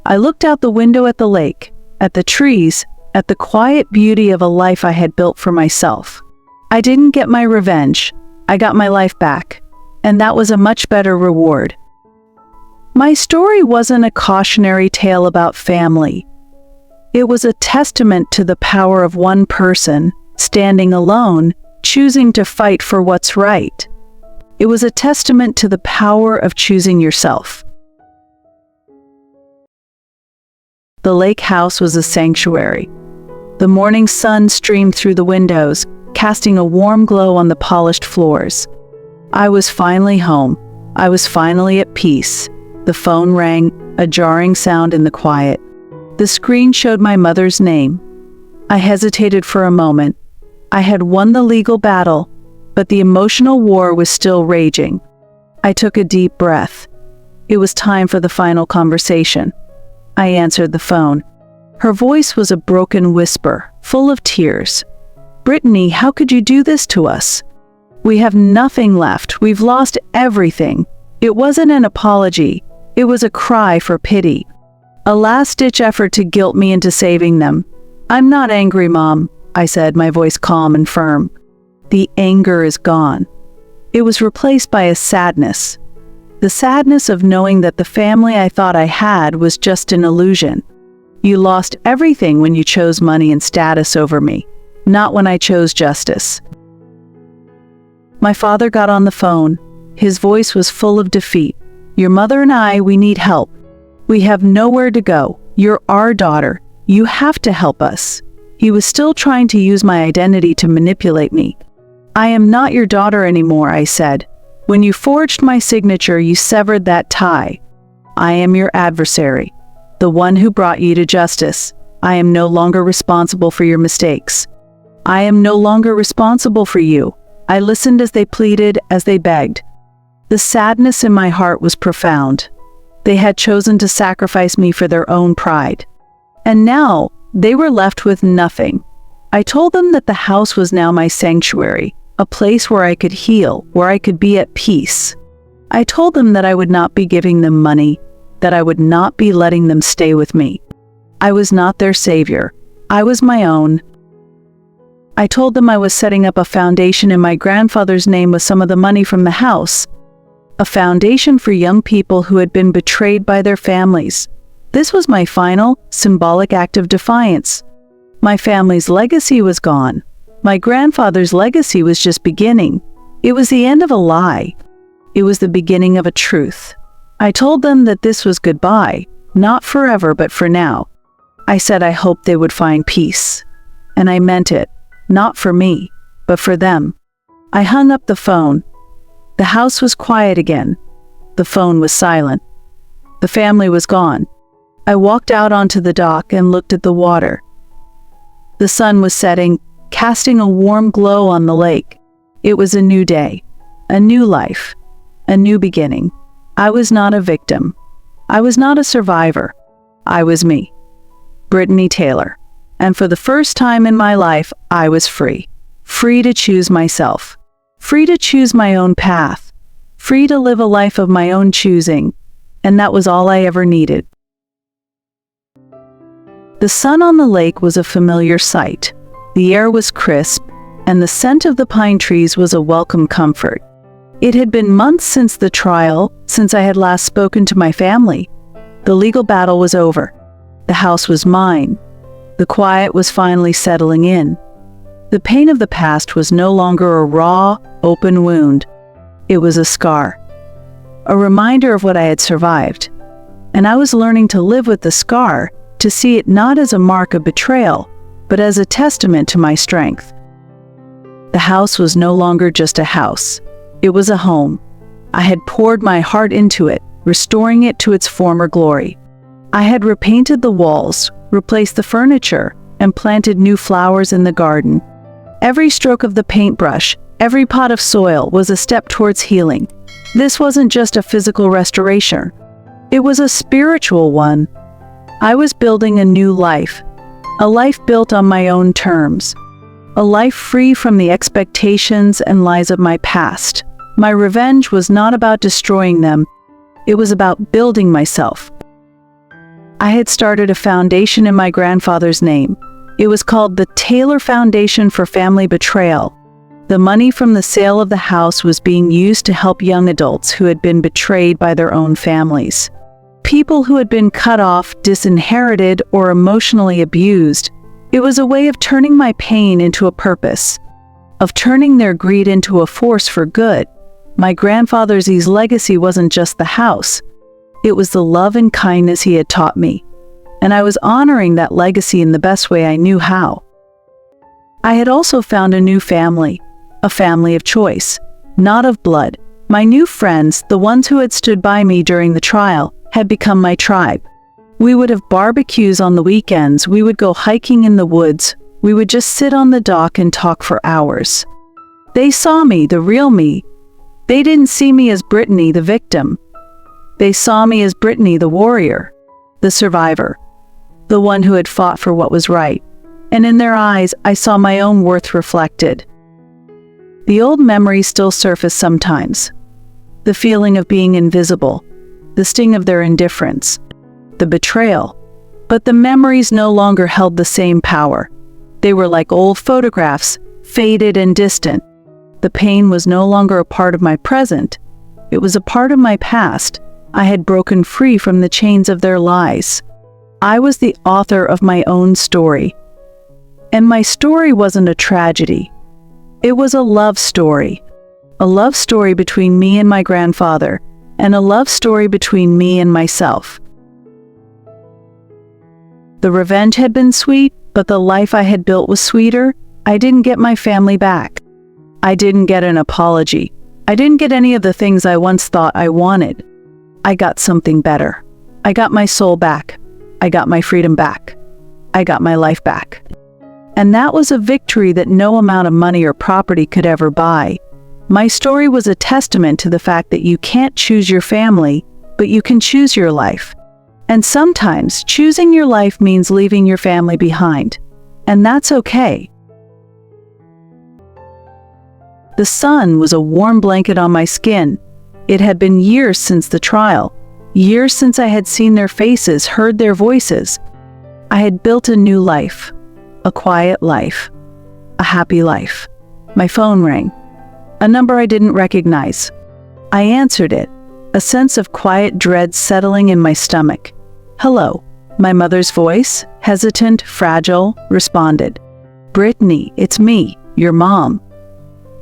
I looked out the window at the lake, at the trees, at the quiet beauty of a life I had built for myself. I didn't get my revenge. I got my life back, and that was a much better reward. My story wasn't a cautionary tale about family. It was a testament to the power of one person, standing alone, choosing to fight for what's right. It was a testament to the power of choosing yourself. The lake house was a sanctuary. The morning sun streamed through the windows, casting a warm glow on the polished floors. I was finally home. I was finally at peace. The phone rang, a jarring sound in the quiet. The screen showed my mother's name. I hesitated for a moment. I had won the legal battle, but the emotional war was still raging. I took a deep breath. It was time for the final conversation. I answered the phone. Her voice was a broken whisper, full of tears. Brittany, how could you do this to us? We have nothing left. We've lost everything. It wasn't an apology. It was a cry for pity. A last-ditch effort to guilt me into saving them. I'm not angry, Mom, I said, my voice calm and firm. The anger is gone. It was replaced by a sadness. The sadness of knowing that the family I thought I had was just an illusion. You lost everything when you chose money and status over me, not when I chose justice. My father got on the phone. His voice was full of defeat. Your mother and I, we need help. We have nowhere to go. You're our daughter. You have to help us. He was still trying to use my identity to manipulate me. I am not your daughter anymore, I said. When you forged my signature, you severed that tie. I am your adversary, the one who brought you to justice. I am no longer responsible for your mistakes. I am no longer responsible for you. I listened as they pleaded, as they begged. The sadness in my heart was profound. They had chosen to sacrifice me for their own pride. And now, they were left with nothing. I told them that the house was now my sanctuary, a place where I could heal, where I could be at peace. I told them that I would not be giving them money, that I would not be letting them stay with me. I was not their savior. I was my own. I told them I was setting up a foundation in my grandfather's name with some of the money from the house, a foundation for young people who had been betrayed by their families. This was my final, symbolic act of defiance. My family's legacy was gone. My grandfather's legacy was just beginning. It was the end of a lie. It was the beginning of a truth. I told them that this was goodbye, not forever, but for now. I said I hoped they would find peace. And I meant it, not for me, but for them. I hung up the phone. The house was quiet again. The phone was silent. The family was gone. I walked out onto the dock and looked at the water. The sun was setting, casting a warm glow on the lake. It was a new day, a new life, a new beginning. I was not a victim. I was not a survivor. I was me, Brittany Taylor. And for the first time in my life, I was free. Free to choose myself. Free to choose my own path. Free to live a life of my own choosing. And that was all I ever needed. The sun on the lake was a familiar sight. The air was crisp, and the scent of the pine trees was a welcome comfort. It had been months since the trial, since I had last spoken to my family. The legal battle was over. The house was mine. The quiet was finally settling in. The pain of the past was no longer a raw, open wound. It was a scar, a reminder of what I had survived. And I was learning to live with the scar, to see it not as a mark of betrayal, but as a testament to my strength. The house was no longer just a house. It was a home. I had poured my heart into it, restoring it to its former glory. I had repainted the walls, replaced the furniture, and planted new flowers in the garden. Every stroke of the paintbrush, every pot of soil was a step towards healing. This wasn't just a physical restoration. It was a spiritual one. I was building a new life, a life built on my own terms, a life free from the expectations and lies of my past. My revenge was not about destroying them. It was about building myself. I had started a foundation in my grandfather's name. It was called the Taylor Foundation for Family Betrayal. The money from the sale of the house was being used to help young adults who had been betrayed by their own families. People who had been cut off, disinherited, or emotionally abused. It was a way of turning my pain into a purpose, of turning their greed into a force for good. My grandfather's legacy wasn't just the house. It was the love and kindness he had taught me. And I was honoring that legacy in the best way I knew how. I had also found a new family, a family of choice, not of blood. My new friends, the ones who had stood by me during the trial, had become my tribe. We would have barbecues on the weekends, we would go hiking in the woods, we would just sit on the dock and talk for hours. They saw me, the real me. They didn't see me as Brittany, the victim. They saw me as Brittany, the warrior, the survivor, the one who had fought for what was right. And in their eyes, I saw my own worth reflected. The old memories still surface sometimes. The feeling of being invisible, the sting of their indifference, the betrayal. But the memories no longer held the same power. They were like old photographs, faded and distant. The pain was no longer a part of my present. It was a part of my past. I had broken free from the chains of their lies. I was the author of my own story. And my story wasn't a tragedy. It was a love story. A love story between me and my grandfather, and a love story between me and myself. The revenge had been sweet, but the life I had built was sweeter. I didn't get my family back. I didn't get an apology. I didn't get any of the things I once thought I wanted. I got something better. I got my soul back. I got my freedom back. I got my life back. And that was a victory that no amount of money or property could ever buy. My story was a testament to the fact that you can't choose your family, but you can choose your life. And sometimes choosing your life means leaving your family behind. And that's okay. The sun was a warm blanket on my skin. It had been years since the trial, years since I had seen their faces, heard their voices. I had built a new life, a quiet life, a happy life. My phone rang. A number I didn't recognize. I answered it, a sense of quiet dread settling in my stomach. "Hello," my mother's voice, hesitant, fragile, responded. "Brittany, it's me, your mom."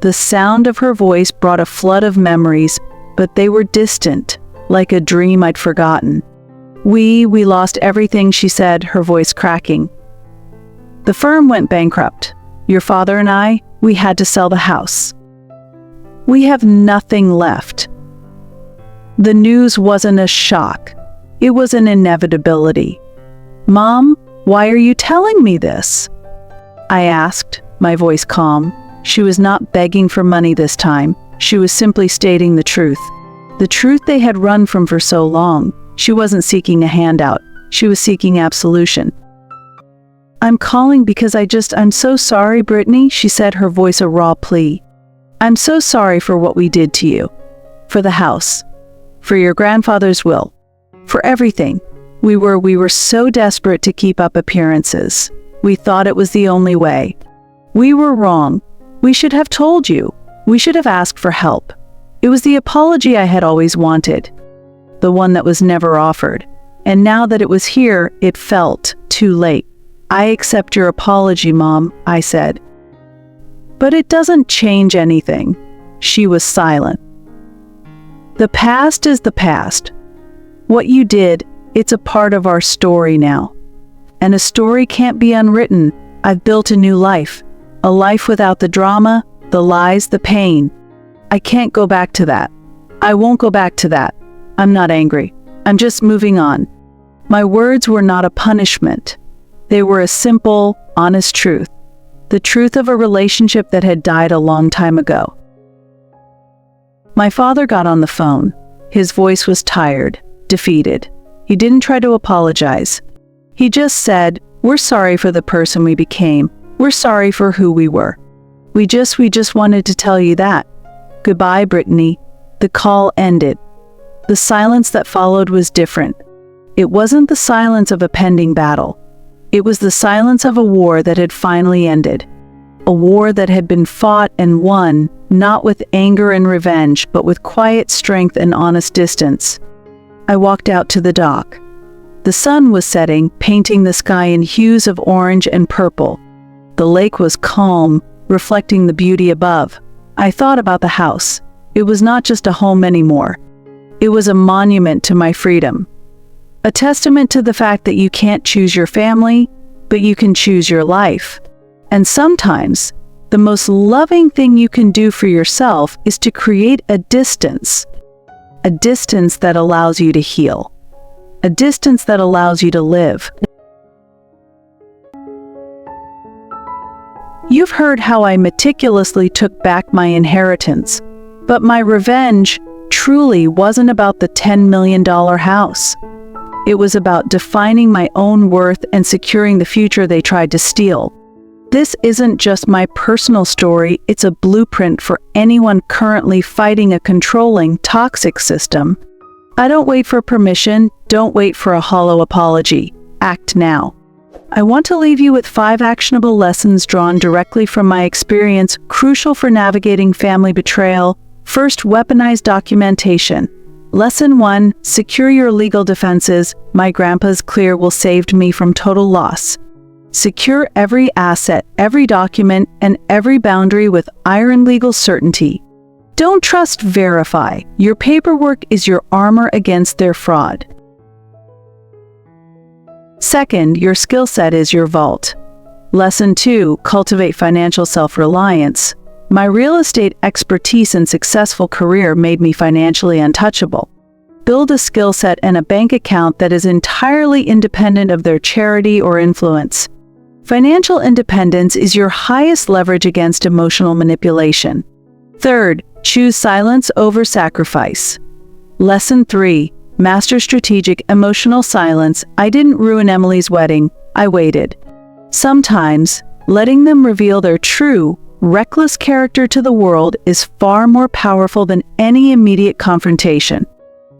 The sound of her voice brought a flood of memories, but they were distant, like a dream I'd forgotten. We lost everything," she said, her voice cracking. "The firm went bankrupt. Your father and I, we had to sell the house. We have nothing left." The news wasn't a shock. It was an inevitability. "Mom, why are you telling me this?" I asked, my voice calm. She was not begging for money this time. She was simply stating the truth. The truth they had run from for so long. She wasn't seeking a handout. She was seeking absolution. "I'm calling because I'm so sorry, Brittany," she said, her voice a raw plea. "I'm so sorry for what we did to you. For the house. For your grandfather's will. For everything. We were so desperate to keep up appearances. We thought it was the only way. We were wrong. We should have told you. We should have asked for help. It was the apology I had always wanted. The one that was never offered. And now that it was here, it felt too late. I accept your apology, Mom," I said. "But it doesn't change anything." She was silent. "The past is the past. What you did, it's a part of our story now. And a story can't be unwritten. I've built a new life. A life without the drama, the lies, the pain. I can't go back to that. I won't go back to that. I'm not angry. I'm just moving on." My words were not a punishment. They were a simple, honest truth. The truth of a relationship that had died a long time ago. My father got on the phone. His voice was tired, defeated. He didn't try to apologize. He just said, "We're sorry for the person we became. We're sorry for who we were. We just wanted to tell you that. Goodbye, Brittany." The call ended. The silence that followed was different. It wasn't the silence of a pending battle. It was the silence of a war that had finally ended. A war that had been fought and won, not with anger and revenge, but with quiet strength and honest distance. I walked out to the dock. The sun was setting, painting the sky in hues of orange and purple. The lake was calm, reflecting the beauty above. I thought about the house. It was not just a home anymore. It was a monument to my freedom. A testament to the fact that you can't choose your family, but you can choose your life. And sometimes, the most loving thing you can do for yourself is to create a distance that allows you to heal, a distance that allows you to live. You've heard how I meticulously took back my inheritance, but my revenge truly wasn't about the $10 million house. It was about defining my own worth and securing the future they tried to steal. This isn't just my personal story, it's a blueprint for anyone currently fighting a controlling, toxic system. I don't wait for permission, don't wait for a hollow apology. Act now. I want to leave you with 5 actionable lessons drawn directly from my experience, crucial for navigating family betrayal. First, weaponized documentation. Lesson 1, secure your legal defenses. My grandpa's clear will saved me from total loss. Secure every asset, every document, and every boundary with iron legal certainty. Don't trust, verify. Your paperwork is your armor against their fraud. Second, your skill set is your vault. Lesson 2, cultivate financial self-reliance. My real estate expertise and successful career made me financially untouchable. Build a skill set and a bank account that is entirely independent of their charity or influence. Financial independence is your highest leverage against emotional manipulation. Third, choose silence over sacrifice. Lesson 3, master strategic emotional silence. I didn't ruin Emily's wedding, I waited. Sometimes, letting them reveal their true, reckless character to the world is far more powerful than any immediate confrontation.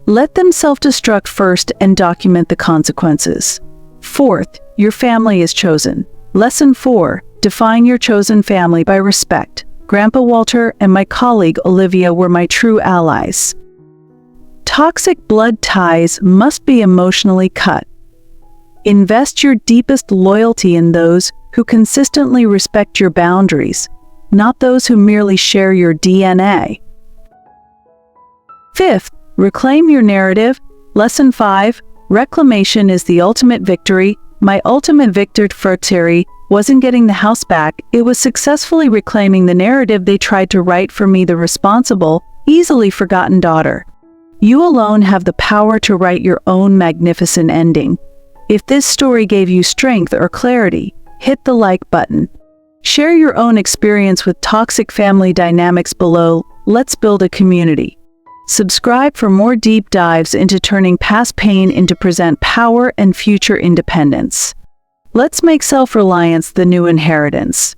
Let them self-destruct first and document the consequences. Fourth, your family is chosen. Lesson 4, define your chosen family by respect. Grandpa Walter and my colleague Olivia were my true allies. Toxic blood ties must be emotionally cut. Invest your deepest loyalty in those who consistently respect your boundaries, not those who merely share your DNA. Fifth, reclaim your narrative. Lesson 5, reclamation is the ultimate victory. My ultimate victory wasn't getting the house back, it was successfully reclaiming the narrative they tried to write for me, the responsible, easily forgotten daughter. You alone have the power to write your own magnificent ending. If this story gave you strength or clarity, hit the like button. Share your own experience with toxic family dynamics below. Let's build a community. Subscribe for more deep dives into turning past pain into present power and future independence. Let's make self-reliance the new inheritance.